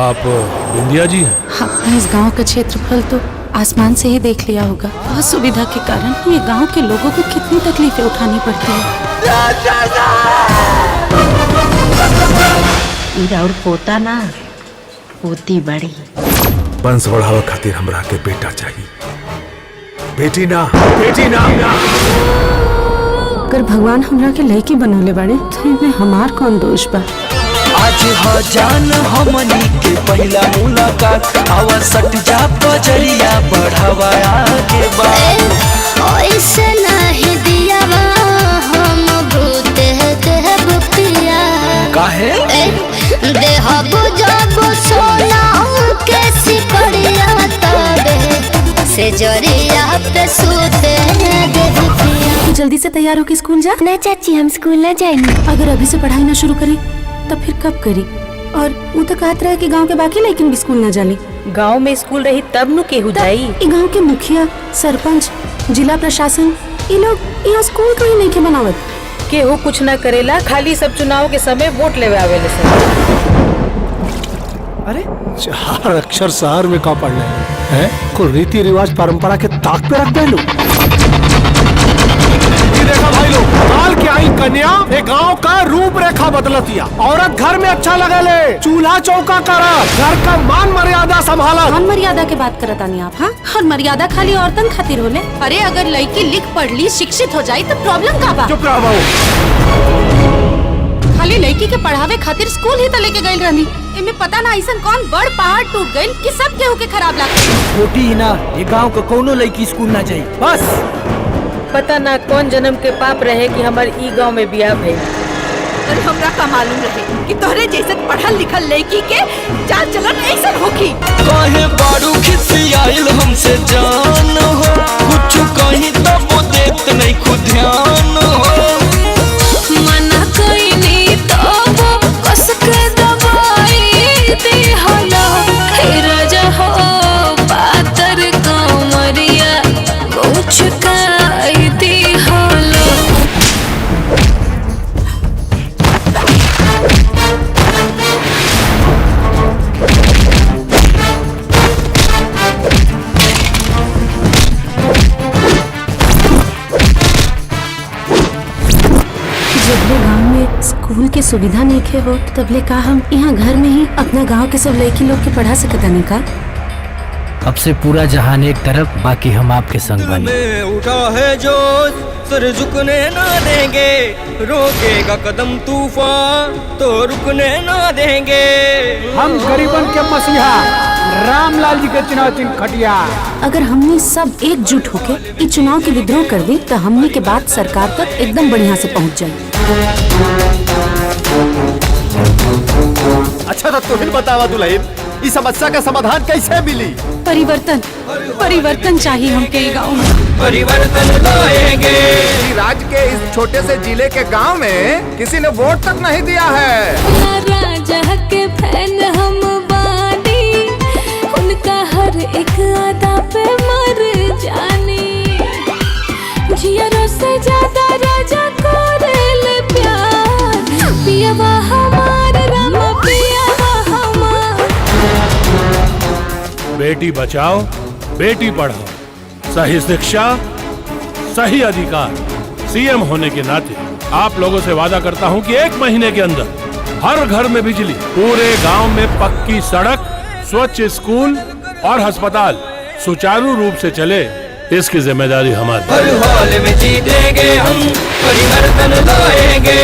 आप बिंदिया जी हैं? आपने इस गांव का क्षेत्रफल तो आसमान से ही देख लिया होगा। असुविधा के कारण ये गांव के लोगों को कितनी तकलीफें उठानी पड़ती है। और पोता ना पोती बड़ी वंश बढ़ावा खातिर हमरा के बेटा चाहिए, बेटी ना, बेटी ना। अगर भगवान हमरा के लड़की बनौले बाड़े तो इनमें हमार कौन दोष बा? आज हो जान हमनी के पहला मुलाकात, आवा सट जा बजरिया बढ़ावा आगे बा। ऐसे नहीं दिया हम भूत है बुकिया काहे देहब जब सोना के सिकड़िया तबे से जरिया पे सूते देविया। जल्दी से तैयार होकर स्कूल जा। ना चाची हम स्कूल ना जाएंगे। अगर अभी से पढ़ाई ना शुरू करी तब फिर कब करी? और वो तो कहत रहे कि गांव के बाकी लेकिन भी स्कूल न जाली। गांव में स्कूल रही तब नु केहू जाई। गांव के मुखिया, सरपंच, जिला प्रशासन ये लोग यहाँ स्कूल कहीं नहीं के बनावत। केहू कुछ न करेला, खाली सब चुनाव के समय वोट लेवे आवेले सब। अरे 4 अक्षर शहर में कहाँ पढ़ने हैं? कोई रीति रिवाज परंपरा के ताक पे रख दे लो। देखा भाई लोग, काल की आई कन्या ये गांव का रूपरेखा बदलतिया। औरत घर में अच्छा लगे ले, चूल्हा चौका करा, घर का मान मर्यादा संभाला। मान मर्यादा के बात करत आनी आप? हाँ, और मर्यादा खाली औरतन खातिर होले? अरे अगर लड़की लिख पढ़ ली, शिक्षित हो जाई तो प्रॉब्लम का बा? चुप रहो। खाली लड़की के पढ़ावे खातिर स्कूल ही तो लेके गई रहनी। इनमें पता ना ऐसा कौन बड़ पहाड़ टूट गई कि सब केहू के खराब लागत। छोटी ही ना, ये गांव का कोनो लड़की स्कूल ना जाई बस। पता ना कौन जन्म के पाप रहे कि हमार ई गांव में बियाह भइल। और हमरा का मालूम रहे कि तोहरे जैसे पढ़ल लिखल लड़की के चाल चलन ऐसा होखी। काहे बारू खिसियाइल हमसे जान हो, कुछ कहीं तब देत नहीं खुद ध्यान हो। मना कोई नहीं तो कस के दबाई दे हला राजा हो पातर कमरिया मुझ का स्कूल के सुविधा नहीं खे हो तबले का हम यहाँ घर में ही अपना गांव के सब लड़की लोग के पढ़ा सकता नहीं का? अब से पूरा जहान एक तरफ, बाकी हम आपके संग बने। उठा है जोश, सर झुकने ना देंगे, रोकेगा कदम तूफान तो रुकने ना देंगे। हम गरीबन के मसीहा रामलाल जी के चुनाव चिन्ह खटिया। अगर हमने सब एकजुट होके इस चुनाव के विद्रोह कर दी तो हमने के बाद सरकार तक एकदम बढ़िया से पहुँच जाए। अच्छा तो तुम बतावा दुल्हन, इस समस्या का समाधान कैसे मिली? परिवर्तन, परिवर्तन चाहिए हमके गाँव में। परिवर्तन लाएंगे। राज्य के इस छोटे से जिले के गांव में किसी ने वोट तक नहीं दिया है। राजा के फैन हम बानी, उनका हर एक अदा पे मर जानी। जियरों से ज्यादा राजा को रेल प्यार, पियवा हमार राम पियवा हमार। बेटी बचाओ, बेटी पढ़ाओ, सही शिक्षा, सही अधिकार। सीएम होने के नाते आप लोगों से वादा करता हूं कि 1 महीने के अंदर हर घर में बिजली, पूरे गांव में पक्की सड़क, स्वच्छ स्कूल और अस्पताल सुचारू रूप से चले, इसकी जिम्मेदारी हमारी। हर हाल में जीतेंगे हम, परिवर्तन लाएंगे।